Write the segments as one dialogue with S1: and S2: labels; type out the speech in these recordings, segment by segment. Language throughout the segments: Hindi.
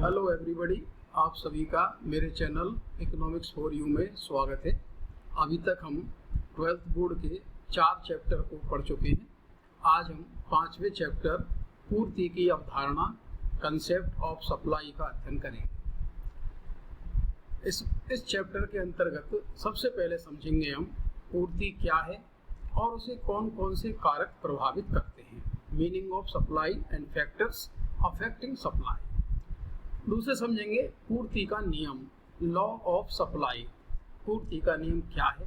S1: हेलो एवरीबॉडी, आप सभी का मेरे चैनल इकोनॉमिक्स फॉर यू में स्वागत है। अभी तक हम 12th बोर्ड के 4 चैप्टर को पढ़ चुके हैं। आज हम 5वें चैप्टर पूर्ति की अवधारणा कंसेप्ट ऑफ सप्लाई का अध्ययन करेंगे। इस चैप्टर के अंतर्गत सबसे पहले समझेंगे हम पूर्ति क्या है और उसे कौन कौन से कारक प्रभावित करते हैं, meaning of supply and factors affecting supply. दूसरे समझेंगे पूर्ति का नियम, लॉ ऑफ सप्लाई, पूर्ति का नियम क्या है।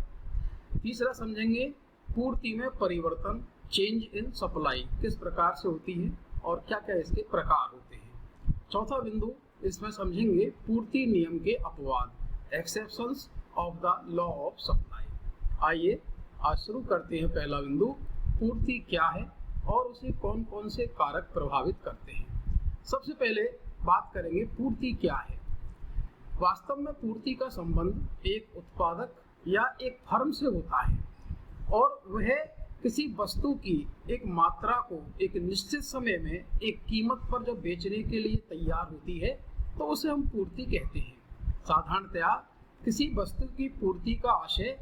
S1: तीसरा समझेंगे पूर्ति में परिवर्तन, चेंज इन सप्लाई किस प्रकार से होती है और क्या क्या इसके प्रकार होते हैं। चौथा बिंदु इसमें समझेंगे पूर्ति नियम के अपवाद, exceptions of the law of supply. आइए आज शुरू करते हैं। पहला बिंदु पूर्ति क्या है और उसे कौन कौन से कारक प्रभावित करते हैं। सबसे पहले बात करेंगे पूर्ति क्या है। वास्तव में पूर्ति का संबंध एक उत्पादक या एक फर्म से होता है और वह किसी वस्तु की एक मात्रा को एक निश्चित समय में एक कीमत पर जब बेचने के लिए तैयार होती है तो उसे हम पूर्ति कहते हैं। साधारणतया किसी वस्तु की पूर्ति का आशय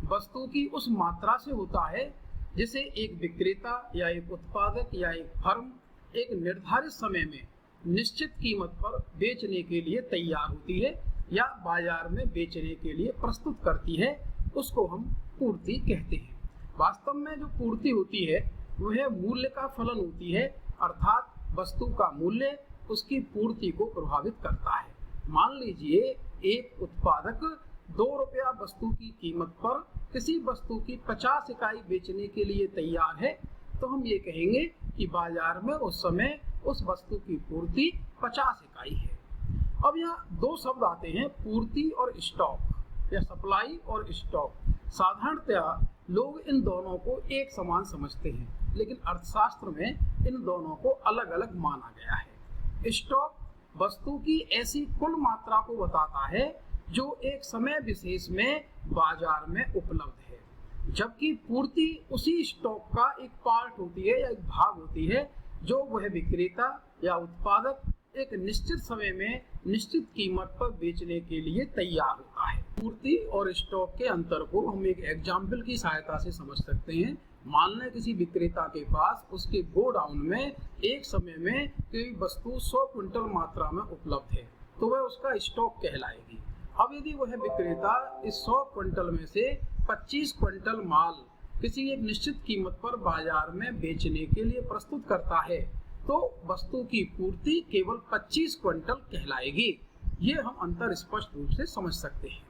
S1: वस्तु की उस मात्रा से होता है जिसे एक विक्रेता या एक उत्पादक या एक फर्म एक निर्धारित समय में निश्चित कीमत पर बेचने के लिए तैयार होती है या बाजार में बेचने के लिए प्रस्तुत करती है, उसको हम पूर्ति कहते हैं। वास्तव में जो पूर्ति होती है वह मूल्य का फलन होती है, अर्थात वस्तु का मूल्य उसकी पूर्ति को प्रभावित करता है। मान लीजिए एक उत्पादक 2 रुपया वस्तु की कीमत पर किसी वस्तु की 50 इकाई बेचने के लिए तैयार है, तो हम ये कहेंगे कि बाजार में उस समय उस वस्तु की पूर्ति 50 इकाई है। अब यहाँ 2 शब्द आते हैं, पूर्ति और स्टॉक या सप्लाई और स्टॉक। साधारणतया लोग इन दोनों को एक समान समझते हैं, लेकिन अर्थशास्त्र में इन दोनों को अलग अलग माना गया है। स्टॉक वस्तु की ऐसी कुल मात्रा को बताता है जो एक समय विशेष में बाजार में उपलब्ध है, जबकि पूर्ति उसी स्टॉक का एक पार्ट होती है या एक भाग होती है जो वह विक्रेता या उत्पादक एक निश्चित समय में निश्चित कीमत पर बेचने के लिए तैयार होता है। पूर्ति और स्टॉक के अंतर को हम एक एग्जाम्पल की सहायता से समझ सकते हैं। मान लें किसी विक्रेता के पास उसके गोडाउन में एक समय में कोई वस्तु 100 क्विंटल मात्रा में उपलब्ध है, तो वह उसका स्टॉक कहलाएगी। अब यदि वह विक्रेता इस 100 क्विंटल में से 25 क्विंटल माल किसी एक निश्चित कीमत पर बाजार में बेचने के लिए प्रस्तुत करता है, तो वस्तु की पूर्ति केवल 25 क्विंटल कहलाएगी। ये हम अंतर स्पष्ट रूप से समझ सकते हैं।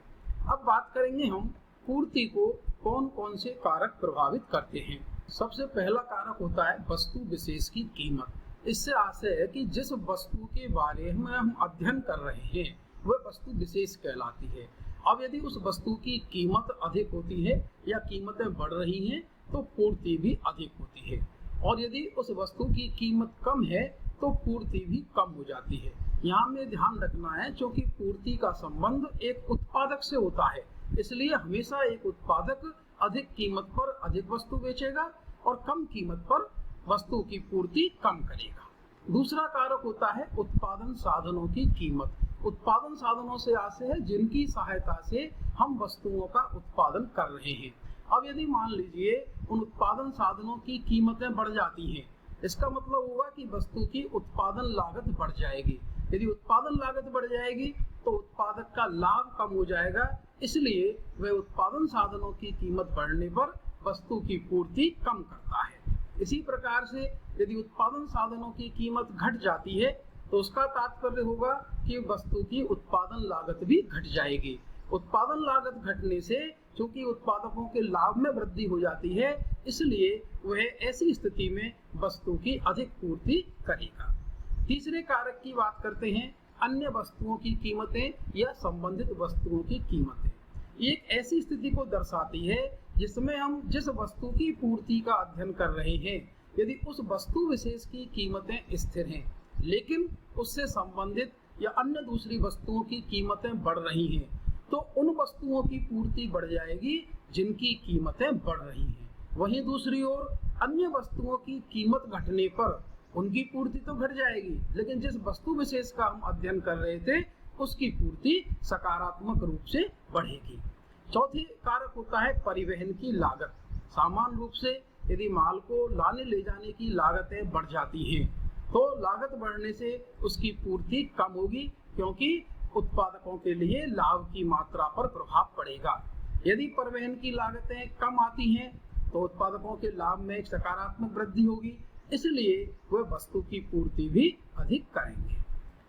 S1: अब बात करेंगे हम पूर्ति को कौन कौन से कारक प्रभावित करते हैं। सबसे पहला कारक होता है वस्तु विशेष की कीमत। इससे आशय है कि जिस वस्तु के बारे में हम अध्ययन कर रहे हैं वह वस्तु विशेष कहलाती है। अब यदि उस वस्तु की कीमत अधिक होती है या कीमतें बढ़ रही हैं तो पूर्ति भी अधिक होती है, और यदि उस वस्तु की कीमत कम है तो पूर्ति भी कम हो जाती है। यहाँ में ध्यान रखना है, क्योंकि पूर्ति का संबंध एक उत्पादक से होता है, इसलिए हमेशा एक उत्पादक अधिक कीमत पर अधिक वस्तु बेचेगा और कम कीमत पर वस्तु की पूर्ति कम करेगा। दूसरा कारक होता है उत्पादन साधनों की कीमत। उत्पादन साधनों से आशय है जिनकी सहायता से हम वस्तुओं का उत्पादन कर रहे हैं। अब यदि मान लीजिए उन उत्पादन साधनों की कीमतें बढ़ जाती हैं, इसका मतलब होगा कि वस्तु की उत्पादन लागत बढ़ जाएगी। यदि उत्पादन लागत बढ़ जाएगी तो उत्पादक का लाभ कम हो जाएगा, इसलिए वह उत्पादन साधनों की कीमत बढ़ने पर वस्तु की पूर्ति कम करता है। इसी प्रकार से यदि उत्पादन साधनों की कीमत घट जाती है तो उसका तात्पर्य होगा कि वस्तु की उत्पादन लागत भी घट जाएगी। उत्पादन लागत घटने से चूंकि उत्पादकों के लाभ में वृद्धि हो जाती है, इसलिए वह ऐसी स्थिति में वस्तु की अधिक पूर्ति करेगा। तीसरे कारक की बात करते हैं, अन्य वस्तुओं की कीमतें या संबंधित वस्तुओं की कीमतें। एक ऐसी स्थिति को दर्शाती है जिसमें हम जिस वस्तु की पूर्ति का अध्ययन कर रहे हैं, यदि उस वस्तु विशेष की कीमतें स्थिर हैं लेकिन उससे संबंधित या अन्य दूसरी वस्तुओं की कीमतें बढ़ रही हैं, तो उन वस्तुओं की पूर्ति बढ़ जाएगी जिनकी कीमतें बढ़ रही हैं। वहीं दूसरी ओर अन्य वस्तुओं की कीमत घटने पर उनकी पूर्ति तो घट जाएगी, लेकिन जिस वस्तु विशेष का हम अध्ययन कर रहे थे उसकी पूर्ति सकारात्मक रूप से बढ़ेगी। चौथी कारक होता है परिवहन की लागत। सामान्य रूप से यदि माल को लाने ले जाने की लागतें बढ़ जाती हैं तो लागत बढ़ने से उसकी पूर्ति कम होगी, क्योंकि उत्पादकों के लिए लाभ की मात्रा पर प्रभाव पड़ेगा। यदि परिवहन की लागतें कम आती हैं तो उत्पादकों के लाभ में एक सकारात्मक वृद्धि होगी, इसलिए वह वस्तु की पूर्ति भी अधिक करेंगे।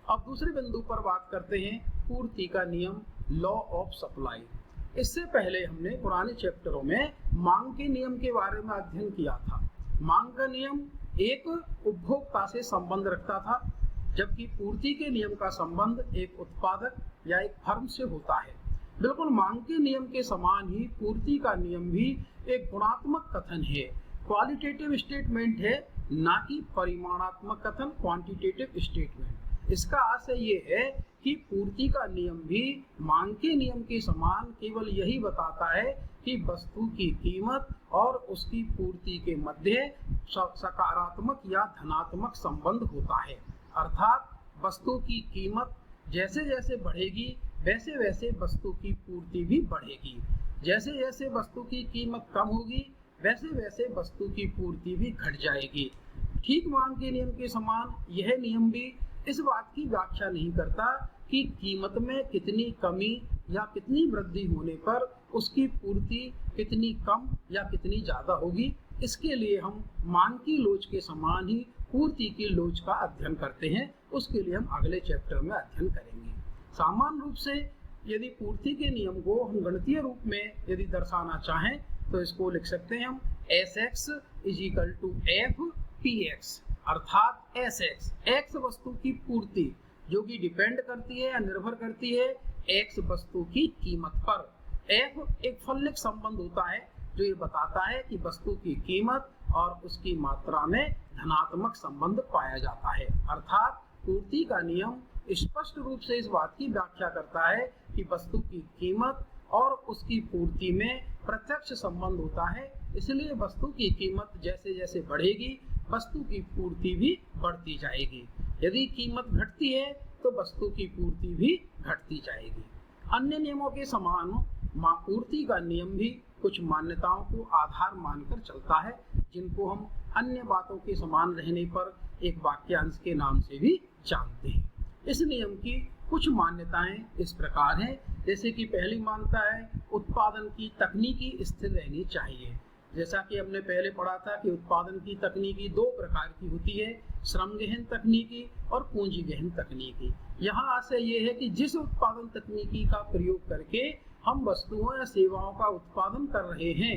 S1: अब दूसरे बिंदु पर बात करते हैं पूर्ति का नियम, लॉ ऑफ सप्लाई। इससे पहले हमने पुराने चैप्टरों में मांग के नियम के बारे में अध्ययन किया था। मांग का नियम एक उपभोक्ता से संबंध रखता था, जबकि पूर्ति के नियम का संबंध एक उत्पादक या एक फर्म से होता है। बिल्कुल मांग के नियम के समान ही पूर्ति का नियम भी एक गुणात्मक कथन है, क्वालिटेटिव स्टेटमेंट है, ना कि परिमाणात्मक कथन, क्वांटिटेटिव स्टेटमेंट। इसका आशय ये है कि पूर्ति का नियम भी मांग के नियम के समान केवल यही बताता है कि वस्तु की कीमत और उसकी पूर्ति के मध्य सकारात्मक या धनात्मक संबंध होता है। अर्थात वस्तु की कीमत जैसे जैसे बढ़ेगी वैसे वैसे वस्तु की पूर्ति भी बढ़ेगी, जैसे जैसे वस्तु की कीमत कम होगी वैसे वैसे वस्तु की पूर्ति भी घट जाएगी। ठीक मांग के नियम के समान यह नियम भी इस बात की व्याख्या नहीं करता कि कीमत में कितनी कमी या कितनी वृद्धि होने पर उसकी पूर्ति कितनी कम या कितनी ज्यादा होगी। इसके लिए हम मांग की लोच के समान ही पूर्ति की लोच का अध्ययन करते हैं, उसके लिए हम अगले चैप्टर में अध्ययन करेंगे। सामान्य रूप से यदि पूर्ति के नियम को हम गणितीय रूप में यदि दर्शाना चाहें तो इसको लिख सकते हैं हम Sx = F/Px, अर्थात Sx x वस्तु की पूर्ति जो कि डिपेंड करती है या निर्भर करती है x वस्तु की कीमत पर। F एक फलनिक संबंध होता है जो ये बताता है कि वस्तु की कीमत और उसकी मात्रा में धनात्मक संबंध पाया जाता है। अर्थात पूर्ति का नियम स्पष्ट रूप से इस बात की व्याख्या करता है कि वस्तु की कीमत और उसकी पूर्ति में प्रत्यक्ष संबंध होता है, इसलिए वस्तु की कीमत जैसे जैसे बढ़ेगी वस्तु की पूर्ति भी बढ़ती जाएगी। यदि कीमत घटती है तो वस्तु की पूर्ति भी घटती जाएगी। अन्य नियमों के समान पूर्ति का नियम भी कुछ मान्यताओं को आधार मानकर चलता है, जिनको हम अन्य बातों के समान रहने पर एक वाक्यांश के नाम से भी जानते हैं। इस नियम की कुछ मान्यताएं इस प्रकार हैं, जैसे कि पहली मान्यता है उत्पादन की तकनीकी स्थिर रहनी चाहिए। जैसा कि हमने पहले पढ़ा था कि उत्पादन की तकनीकी दो प्रकार की होती है, श्रम गहन तकनीकी और पूंजी गहन तकनीकी। यहाँ आशय ये है कि जिस उत्पादन तकनीकी का प्रयोग करके हम वस्तुओं या सेवाओं का उत्पादन कर रहे हैं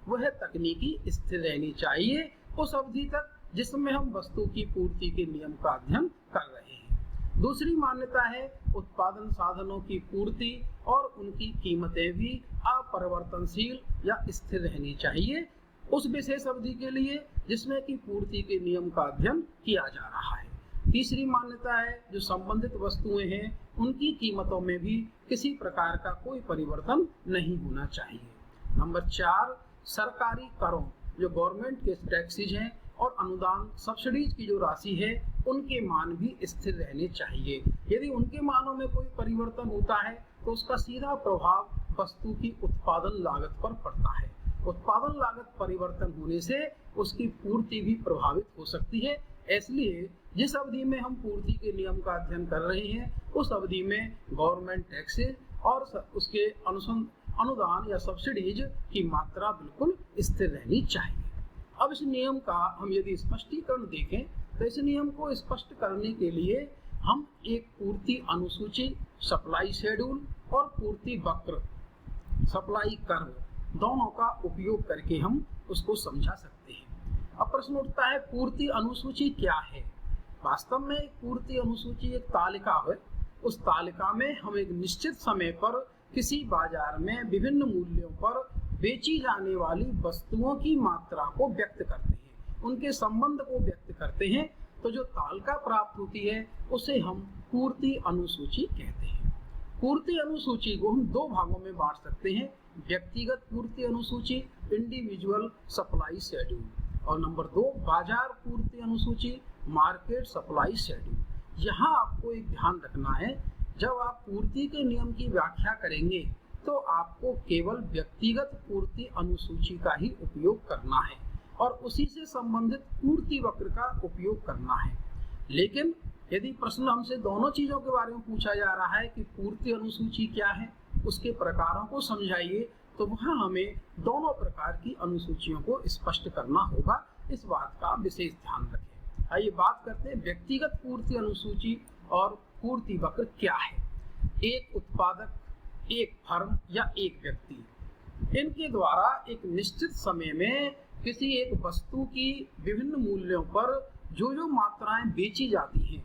S1: वह तकनीकी स्थिर रहनी चाहिए उस अवधि तक जिसमें हम वस्तु की पूर्ति के नियम का अध्ययन कर रहे हैं। दूसरी मान्यता है उत्पादन साधनों की पूर्ति और उनकी कीमतें भी अपरिवर्तनशील या स्थिर रहनी चाहिए उस विशेष अवधि के लिए जिसमें कि पूर्ति के नियम का अध्ययन किया जा रहा है। तीसरी मान्यता है जो संबंधित वस्तुएं हैं उनकी कीमतों में भी किसी प्रकार का कोई परिवर्तन नहीं होना चाहिए। नंबर 4, सरकारी करों जो गवर्नमेंट के टैक्सेज हैं और अनुदान सब्सिडीज की जो राशि है उनके मान भी स्थिर रहने चाहिए। यदि उनके मानों में कोई परिवर्तन होता है तो उसका सीधा प्रभाव वस्तु की उत्पादन लागत पर पड़ता है। उत्पादन लागत परिवर्तन होने से उसकी पूर्ति भी प्रभावित हो सकती है। इसलिए जिस अवधि में हम पूर्ति के नियम का अध्ययन कर रहे हैं उस अवधि में गवर्नमेंट टैक्सेज और उसके अनुदान या सब्सिडीज की मात्रा बिल्कुल स्थिर रहनी चाहिए। अब इस नियम का हम यदि स्पष्टीकरण देखें तो इस नियम को स्पष्ट करने के लिए हम एक पूर्ति अनुसूची, सप्लाई शेड्यूल और पूर्ति वक्र, सप्लाई कर्व दोनों का उपयोग करके हम उसको समझा सकते हैं। अब प्रश्न उठता है पूर्ति अनुसूची क्या है। वास्तव में पूर्ति अनुसूची एक तालिका है। उस तालिका में हम एक निश्चित समय पर किसी बाजार में विभिन्न मूल्यों पर बेची जाने वाली वस्तुओं की मात्रा को व्यक्त करते हैं, उनके संबंध को व्यक्त करते हैं। तो जो तालिका प्राप्त होती है उसे हम पूर्ति अनुसूची कहते हैं। पूर्ति अनुसूची को हम दो भागों में बांट सकते हैं, व्यक्तिगत पूर्ति अनुसूची, इंडिविजुअल सप्लाई शेड्यूल। और नंबर 2 बाजार पूर्ति अनुसूची, मार्केट सप्लाई शेड्यूल। यहाँ आपको एक ध्यान रखना है, जब आप पूर्ति के नियम की व्याख्या करेंगे तो आपको केवल व्यक्तिगत पूर्ति अनुसूची का ही उपयोग करना है और उसी से संबंधित पूर्ति वक्र का उपयोग करना है। लेकिन यदि प्रश्न हमसे दोनों चीजों के बारे में पूछा जा रहा है कि पूर्ति अनुसूची क्या है, उसके प्रकारों को समझाइए, तो वहाँ हमें दोनों प्रकार की अनुसूचियों को स्पष्ट करना होगा। इस बात का विशेष ध्यान रखें। आइए बात करते हैं व्यक्तिगत पूर्ति अनुसूची और पूर्ति वक्र क्या है। एक उत्पादक, एक फर्म या एक व्यक्ति, इनके द्वारा एक निश्चित समय में किसी एक वस्तु की विभिन्न मूल्यों पर जो मात्राएं बेची जाती हैं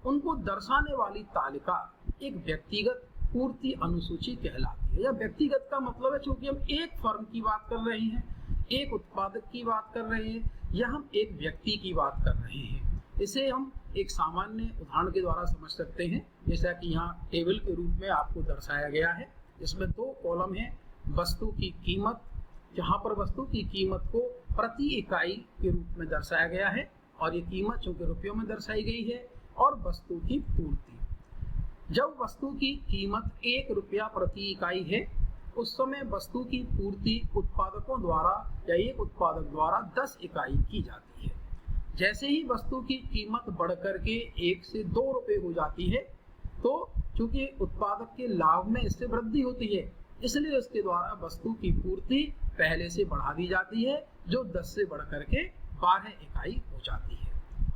S1: उनको दर्शाने वाली तालिका एक व्यक्तिगत पूर्ति अनुसूची कहलाती है। या व्यक्तिगत का मतलब है, चूंकि हम एक फर्म की बात कर रहे हैं, एक उत्पादक की बात कर रहे हैं, या हम एक व्यक्ति की बात कर रहे हैं, इसे हम एक सामान्य उदाहरण के द्वारा समझ सकते हैं। जैसा कि यहाँ टेबल के रूप में आपको दर्शाया गया है। इसमें 2 कॉलम है, वस्तु की कीमत, जहाँ पर वस्तु की कीमत को प्रति इकाई के रूप में दर्शाया गया है और ये कीमत चूंकि रुपयों में दर्शाई गई है, और वस्तु की पूर्ति। जब वस्तु की कीमत 1 रुपया प्रति इकाई है, उस समय वस्तु की पूर्ति उत्पादकों द्वारा या एक उत्पादक द्वारा 10 इकाई की जाती है। जैसे ही वस्तु की कीमत बढ़कर के 1 से 2 रुपये हो जाती है, तो चूंकि उत्पादक के लाभ में इससे वृद्धि होती है, इसलिए उसके द्वारा वस्तु की पूर्ति पहले से बढ़ा दी जाती है, जो 10 से बढ़कर के 12 इकाई हो जाती है।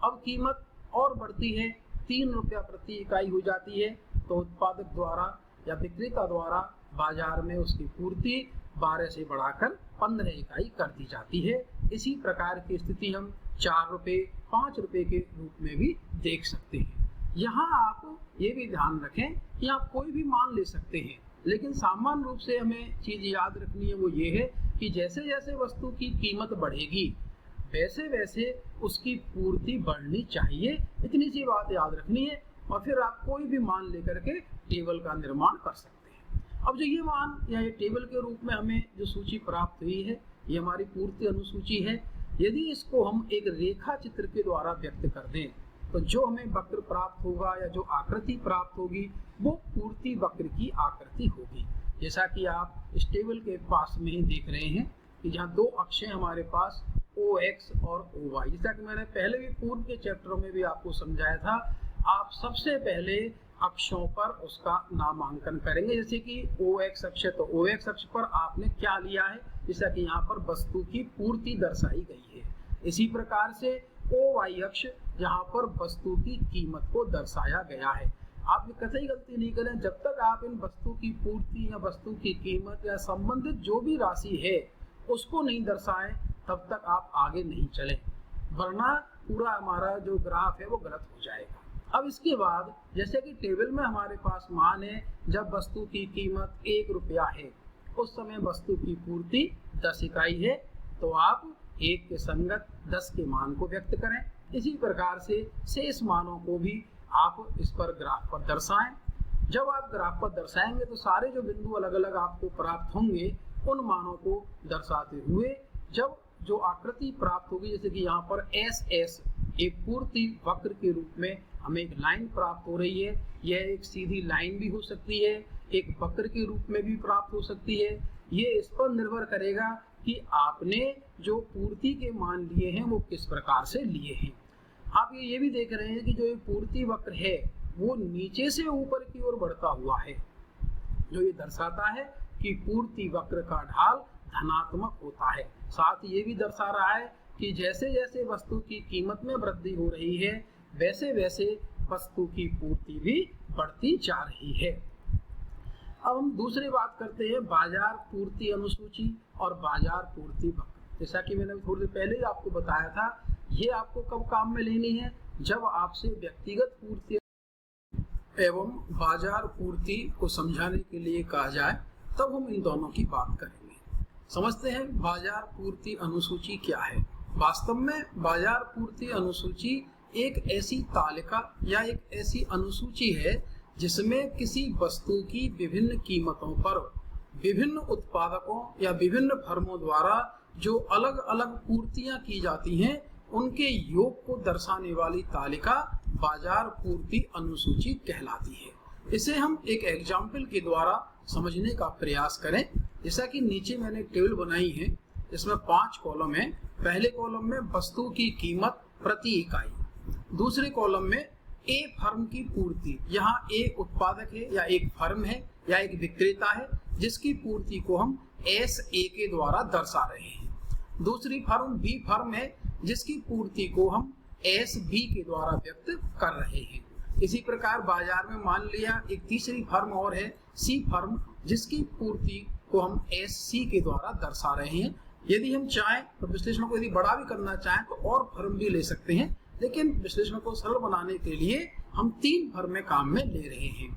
S1: अब कीमत और बढ़ती है, 3 रुपया प्रति इकाई हो जाती है, तो उत्पादक द्वारा या विक्रेता द्वारा बाजार में उसकी पूर्ति 12 से बढ़ाकर 15 इकाई कर दी जाती है। इसी प्रकार की स्थिति हम 4 रुपये, 5 रुपये के रूप में भी देख सकते हैं। यहाँ आप ये भी ध्यान रखें कि आप कोई भी मान ले सकते हैं, लेकिन सामान्य रूप से हमें चीज याद रखनी है, वो ये है कि जैसे जैसे वस्तु की कीमत बढ़ेगी वैसे वैसे उसकी पूर्ति बढ़नी चाहिए। इतनी सी बात याद रखनी है और फिर आप कोई भी मान लेकर के टेबल का निर्माण कर सकते हैं। अब जो ये मान या ये टेबल के रूप में हमें जो सूची प्राप्त हुई है, ये हमारी पूर्ति अनुसूची है। यदि इसको हम एक रेखा चित्र के द्वारा व्यक्त कर दें तो जो हमें वक्र प्राप्त होगा या जो आकृति प्राप्त होगी वो पूर्ति वक्र की आकृति होगी। जैसा कि आप इस टेबल के पास में ही देख रहे हैं कि जहाँ 2 अक्ष हैं हमारे पास, OX और OY। जैसा कि मैंने पहले भी पूर्व के चैप्टरों में भी आपको समझाया था, आप सबसे पहले अक्षों पर उसका नामांकन करेंगे। जैसे कि OX अक्ष है तो OX अक्ष पर आपने क्या लिया है, जैसा कि यहाँ पर वस्तु की पूर्ति दर्शाई गई है। इसी प्रकार से OY अक्ष जहाँ पर वस्तु की कीमत को दर्शाया गया है। आप ये कतई गलती नहीं करें, जब तक आप इन वस्तु की पूर्ति या वस्तु की कीमत या संबंधित जो भी राशि है उसको नहीं दर्शाएं, तब तक आप आगे नहीं चलें, वरना पूरा हमारा जो ग्राफ है वो गलत हो जाएगा। अब इसके बाद जैसे कि टेबल में हमारे पास मान है, जब वस्तु की कीमत 1 रुपया है उस समय वस्तु की पूर्ति 10 इकाई है, तो आप 1 के संगत 10 के मान को व्यक्त करें। इसी प्रकार से शेष मानों को भी आप इस पर ग्राफ पर दर्शाएं। जब आप ग्राफ पर दर्शाएंगे तो सारे जो बिंदु अलग अलग आपको प्राप्त होंगे उन मानों को दर्शाते हुए जब जो आकृति प्राप्त होगी, जैसे कि यहाँ पर SS एक पूर्ति वक्र के रूप में हमें एक लाइन प्राप्त हो रही है। यह एक सीधी लाइन भी हो सकती है, एक वक्र के रूप में भी प्राप्त हो सकती है। ये इस पर निर्भर करेगा कि आपने जो पूर्ति के मान लिए हैं वो किस प्रकार से लिए हैं। आप ये भी देख रहे हैं कि जो ये पूर्ति वक्र है वो नीचे से ऊपर की ओर बढ़ता हुआ है, जो ये दर्शाता है कि पूर्ति वक्र का ढाल धनात्मक होता है। साथ ये भी दर्शा रहा है कि जैसे जैसे वस्तु की कीमत में वृद्धि हो रही है वैसे वैसे वस्तु की पूर्ति भी बढ़ती जा रही है। अब हम दूसरी बात करते हैं बाजार पूर्ति अनुसूची और बाजार पूर्ति वक्र। जैसा कि मैंने थोड़ी देर पहले ही आपको बताया था, ये आपको कब काम में लेनी है, जब आपसे व्यक्तिगत पूर्ति एवं बाजार पूर्ति को समझाने के लिए कहा जाए, तब हम इन दोनों की बात करेंगे। समझते हैं बाजार पूर्ति अनुसूची क्या है। वास्तव में बाजार पूर्ति अनुसूची एक ऐसी तालिका या एक ऐसी अनुसूची है जिसमें किसी वस्तु की विभिन्न कीमतों पर विभिन्न उत्पादकों या विभिन्न फर्मों द्वारा जो अलग अलग पूर्तियां की जाती हैं उनके योग को दर्शाने वाली तालिका बाजार पूर्ति अनुसूची कहलाती है। इसे हम एक एग्जाम्पल के द्वारा समझने का प्रयास करें। जैसा कि नीचे मैंने टेबल बनाई है, इसमें 5 कॉलम है। पहले कॉलम में वस्तु की कीमत प्रति इकाई, दूसरे कॉलम में ए फर्म की पूर्ति। यहाँ ए उत्पादक है या एक फर्म है या एक विक्रेता है जिसकी पूर्ति को हम एस ए के द्वारा दर्शा रहे हैं। दूसरी फर्म बी फर्म है जिसकी पूर्ति को हम एस बी के द्वारा व्यक्त कर रहे हैं। इसी प्रकार बाजार में मान लिया एक तीसरी फर्म और है सी फर्म, जिसकी पूर्ति को हम एस सी के द्वारा दर्शा रहे हैं। यदि हम चाहें तो विश्लेषण को यदि बड़ा भी करना चाहें तो और फर्म भी ले सकते हैं, लेकिन विश्लेषण को सरल बनाने के लिए हम 3 फर्में काम में ले रहे हैं।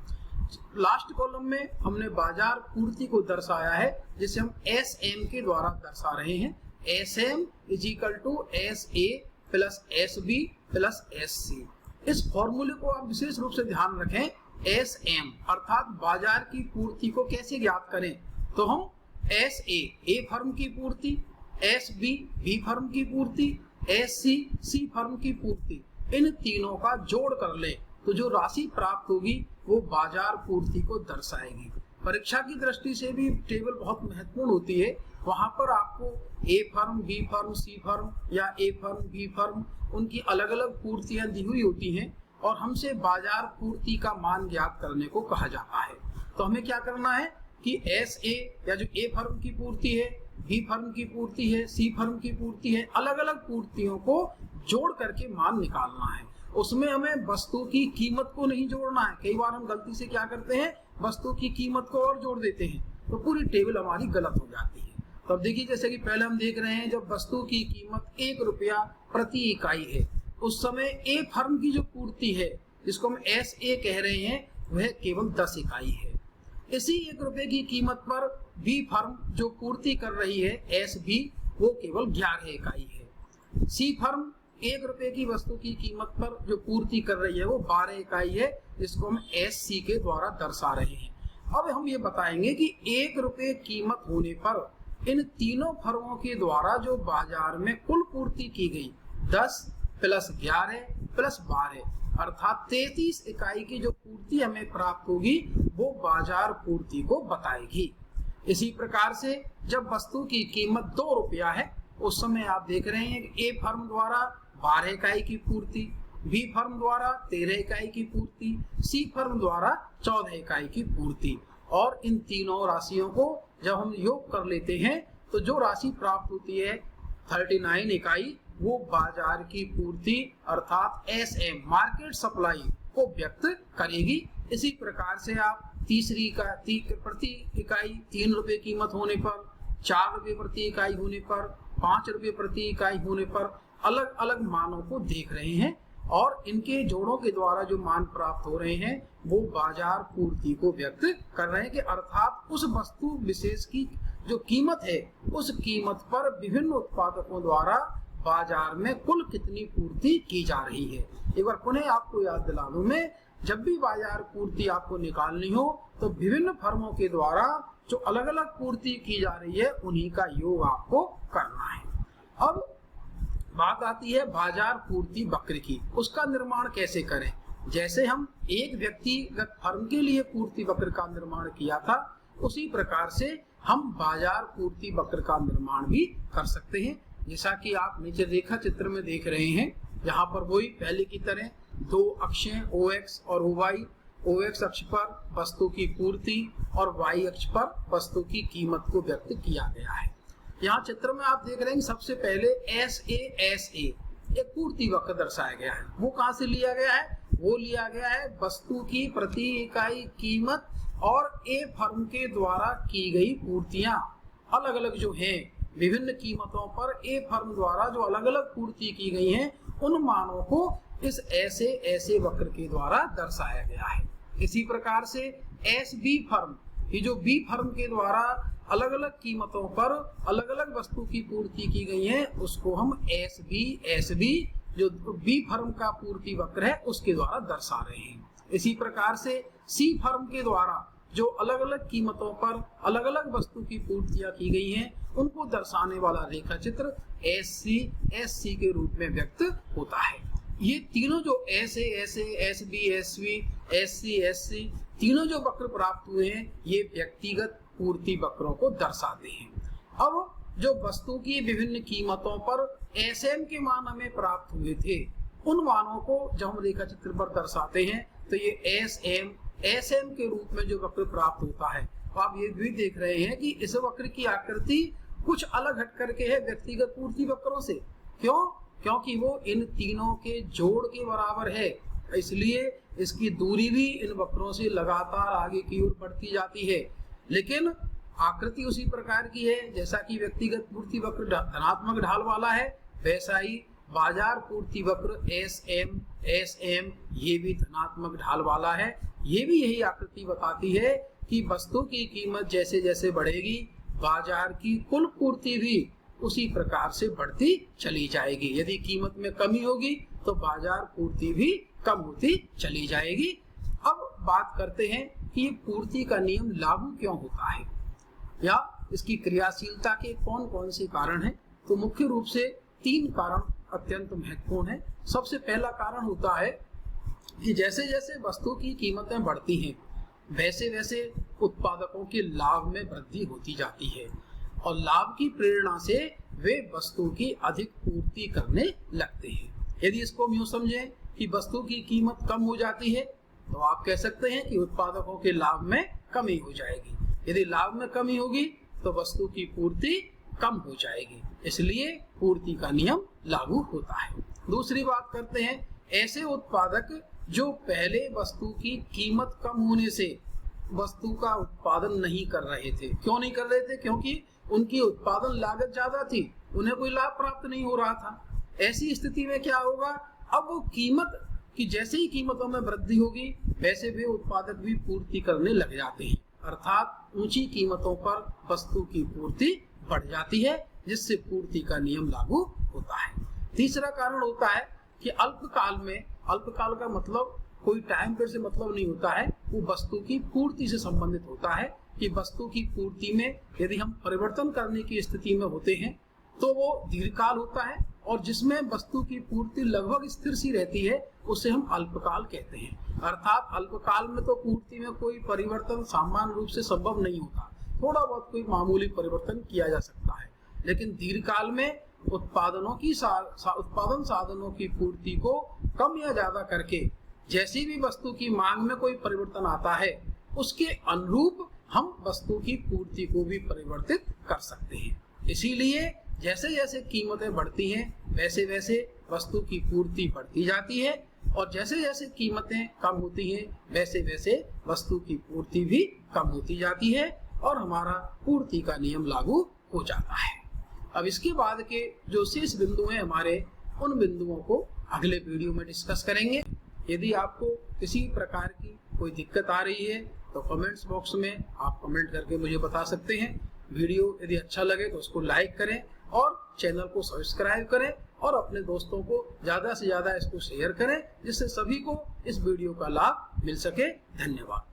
S1: लास्ट कॉलम में हमने बाजार पूर्ति को दर्शाया है जिसे हम एस एम के द्वारा दर्शा रहे हैं। S M is equal to S A plus S B plus S C. इस फॉर्मूले को आप विशेष रूप से ध्यान रखें। एस एम अर्थात बाजार की पूर्ति को कैसे ज्ञात करें, तो हम एस ए फर्म की पूर्ति, एस बी फर्म की पूर्ति, एस सी फर्म की पूर्ति, इन तीनों का जोड़ कर ले तो जो राशि प्राप्त होगी वो बाजार पूर्ति को दर्शाएगी। परीक्षा की दृष्टि से भी टेबल बहुत महत्वपूर्ण होती है। वहां पर आपको ए फर्म, बी फर्म, सी फर्म या ए फर्म, बी फर्म, उनकी अलग अलग पूर्तियां दी हुई होती हैं और हमसे बाजार पूर्ति का मान ज्ञात करने को कहा जाता है। तो हमें क्या करना है कि एस ए या जो ए फर्म की पूर्ति है, बी फर्म की पूर्ति है, सी फर्म की पूर्ति है, अलग अलग पूर्तियों को जोड़ करके मान निकालना है। उसमें हमें वस्तु की कीमत को नहीं जोड़ना है। कई बार हम गलती से क्या करते हैं, वस्तु की कीमत को और जोड़ देते हैं तो पूरी टेबल हमारी गलत हो जाती है। तो अब देखिए, जैसे कि पहले हम देख रहे हैं, जब वस्तु की कीमत 1 रुपया प्रति इकाई है उस समय ए फर्म की जो पूर्ति है जिसको हम एस ए कह रहे हैं वह केवल 10 इकाई है। इसी 1 रुपए की कीमत पर बी फर्म जो पूर्ति कर रही है एस बी, वो केवल 11 इकाई है। सी फर्म 1 रुपए की वस्तु की कीमत पर जो पूर्ति कर रही है वो 12 इकाई है, जिसको हम एस सी के द्वारा दर्शा रहे हैं। अब हम ये बताएंगे कि 1 रुपए कीमत होने पर इन तीनों फर्मों के द्वारा जो बाजार में कुल पूर्ति की गई 10 प्लस 11 प्लस 12 अर्थात 33 इकाई की जो पूर्ति हमें प्राप्त होगी वो बाजार पूर्ति को बताएगी। इसी प्रकार से जब वस्तु की कीमत 2 रुपया है उस समय आप देख रहे हैं कि ए फर्म द्वारा 12 इकाई की पूर्ति, बी फर्म द्वारा 13 इकाई की पूर्ति, सी फर्म द्वारा 14 इकाई की पूर्ति। और इन तीनों राशियों को जब हम योग कर लेते हैं तो जो राशि प्राप्त होती है 39 इकाई, वो बाजार की पूर्ति अर्थात एस एम मार्केट सप्लाई को व्यक्त करेगी। इसी प्रकार से आप तीसरी का प्रति इकाई 3 रुपए कीमत होने पर, 4 रुपए प्रति इकाई होने पर, 5 रुपए प्रति इकाई होने पर अलग अलग मानों को देख रहे हैं और इनके जोड़ों के द्वारा जो मान प्राप्त हो रहे हैं वो बाजार पूर्ति को व्यक्त कर रहे हैं कि अर्थात उस वस्तु विशेष की जो कीमत है उस कीमत पर विभिन्न उत्पादकों द्वारा बाजार में कुल कितनी पूर्ति की जा रही है। एक बार पुनः आपको याद दिला दूं मैं, जब भी बाजार पूर्ति आपको निकालनी हो तो विभिन्न फर्मों के द्वारा जो अलग अलग पूर्ति की जा रही है उन्हीं का योग आपको करना है। अब बात आती है बाजार पूर्ति वक्र की, उसका निर्माण कैसे करें। जैसे हम एक व्यक्तिगत फर्म के लिए पूर्ति वक्र का निर्माण किया था उसी प्रकार से हम बाजार पूर्ति वक्र का निर्माण भी कर सकते हैं। जैसा कि आप नीचे रेखा चित्र में देख रहे हैं, यहाँ पर वही पहले की तरह 2 अक्षें OX और OY, OX अक्ष पर वस्तु की पूर्ति और Y अक्ष पर वस्तु की कीमत को व्यक्त किया गया है। यहाँ चित्र में आप देख रहे हैं सबसे पहले SA एक पूर्ति वक्र दर्शाया गया है। वो कहाँ से लिया गया है, वो लिया गया है वस्तु की प्रति इकाई कीमत और ए फर्म के द्वारा की गई पूर्तियां अलग अलग जो हैं विभिन्न कीमतों पर ए फर्म द्वारा जो अलग अलग पूर्ति की गई हैं उन मानों को इस ऐसे वक्र के द्वारा दर्शाया गया है। इसी प्रकार से एस बी फर्म, ये जो बी फर्म के द्वारा अलग अलग कीमतों पर अलग अलग वस्तु की पूर्ति की गई है उसको हम एस बी जो बी फर्म का पूर्ति वक्र है उसके द्वारा दर्शा रहे हैं। इसी प्रकार से सी फर्म के द्वारा जो अलग अलग कीमतों पर अलग अलग वस्तु की पूर्तियां की गई हैं उनको दर्शाने वाला रेखा चित्र SC के रूप में व्यक्त होता है। ये तीनों जो SA, SB, SV, SC तीनों जो वक्र प्राप्त हुए हैं ये व्यक्तिगत पूर्ति वक्रों को दर्शाते हैं। अब जो वस्तु की विभिन्न कीमतों पर SM के मान हमें प्राप्त हुए थे उन मानों को जब हम रेखा चित्र पर दर्शाते हैं तो ये SM के रूप में जो वक्र प्राप्त होता है। तो आप ये भी देख रहे हैं कि इस वक्र की आकृति कुछ अलग हट करके है व्यक्तिगत पूर्ति वक्रों से। क्यों? क्योंकि वो इन तीनों के जोड़ के बराबर है, इसलिए इसकी दूरी भी इन वक्रों से लगातार आगे की ओर बढ़ती जाती है। लेकिन आकृति उसी प्रकार की है जैसा कि व्यक्तिगत पूर्ति वक्र धनात्मक ढाल वाला है, वैसा ही बाजार पूर्ति वक्र SM ये भी धनात्मक ढाल वाला है। ये भी यही आकृति बताती है कि वस्तु की कीमत जैसे जैसे बढ़ेगी बाजार की कुल पूर्ति भी उसी प्रकार से बढ़ती चली जाएगी। यदि कीमत में कमी होगी तो बाजार पूर्ति भी कम होती चली जाएगी। अब बात करते हैं कि ये पूर्ति का नियम लागू क्यों होता है या इसकी क्रियाशीलता के कौन कौन से कारण हैं। तो मुख्य रूप से 3 कारण अत्यंत महत्वपूर्ण है। सबसे पहला कारण होता है कि जैसे जैसे वस्तु की कीमतें बढ़ती हैं वैसे वैसे उत्पादकों के लाभ में वृद्धि होती जाती है और लाभ की प्रेरणा से वे वस्तु की अधिक पूर्ति करने लगते हैं। यदि इसको हम यूं समझें कि वस्तु की कीमत कम हो जाती है तो आप कह सकते हैं कि उत्पादकों के लाभ में कमी हो जाएगी। यदि लाभ में कमी होगी तो वस्तु की पूर्ति कम हो जाएगी, इसलिए पूर्ति का नियम लागू होता है। दूसरी बात करते हैं ऐसे उत्पादक जो पहले वस्तु की कीमत कम होने से वस्तु का उत्पादन नहीं कर रहे थे। क्यों नहीं कर रहे थे? क्योंकि उनकी उत्पादन लागत ज्यादा थी, उन्हें कोई लाभ प्राप्त नहीं हो रहा था। ऐसी स्थिति में क्या होगा, अब वो कीमत की जैसे ही कीमतों में वृद्धि होगी वैसे वे उत्पादक भी पूर्ति करने लग जाते हैं, अर्थात ऊंची कीमतों पर वस्तु की पूर्ति बढ़ जाती है जिससे पूर्ति का नियम लागू होता है। तीसरा कारण होता है कि अल्पकाल का मतलब कोई टाइम पीरियड से मतलब नहीं होता है, वो वस्तु की पूर्ति से संबंधित होता है कि वस्तु की पूर्ति में यदि हम परिवर्तन करने की स्थिति में होते हैं तो वो दीर्घकाल होता है और जिसमें वस्तु की पूर्ति लगभग स्थिर सी रहती है उसे हम अल्पकाल कहते हैं। अर्थात अल्पकाल में तो पूर्ति में कोई परिवर्तन सामान्य रूप से संभव नहीं होता, थोड़ा बहुत कोई मामूली परिवर्तन किया जा सकता है। लेकिन दीर्घकाल में उत्पादन साधनों की पूर्ति को कम या ज्यादा करके जैसी भी वस्तु की मांग में कोई परिवर्तन आता है उसके अनुरूप हम वस्तु की पूर्ति को भी परिवर्तित कर सकते हैं। इसीलिए जैसे जैसे कीमतें बढ़ती हैं वैसे वैसे वस्तु की पूर्ति बढ़ती जाती है और जैसे जैसे कीमतें कम होती हैं वैसे वैसे वस्तु की पूर्ति भी कम होती जाती है और हमारा पूर्ति का नियम लागू हो जाता है। अब इसके बाद के जो शेष बिंदु हैं हमारे, उन बिंदुओं को अगले वीडियो में डिस्कस करेंगे। यदि आपको किसी प्रकार की कोई दिक्कत आ रही है तो कमेंट्स बॉक्स में आप कमेंट करके मुझे बता सकते हैं। वीडियो यदि अच्छा लगे तो उसको लाइक करें और चैनल को सब्सक्राइब करें और अपने दोस्तों को ज़्यादा से ज़्यादा इसको शेयर करें जिससे सभी को इस वीडियो का लाभ मिल सके। धन्यवाद।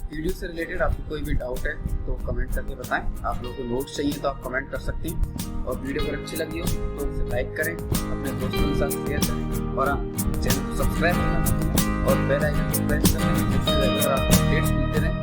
S2: वीडियो से रिलेटेड आपको कोई भी डाउट है तो कमेंट करके बताएं। आप लोगों को नोट्स चाहिए तो आप कमेंट कर सकते हैं और वीडियो अगर अच्छी लगी हो तो उसे लाइक करें, अपने दोस्तों के साथ शेयर करें और चैनल को सब्सक्राइब करना और बेल आइकन को प्रेस करें जिससे अगर आप अपडेट्स मिलते रहें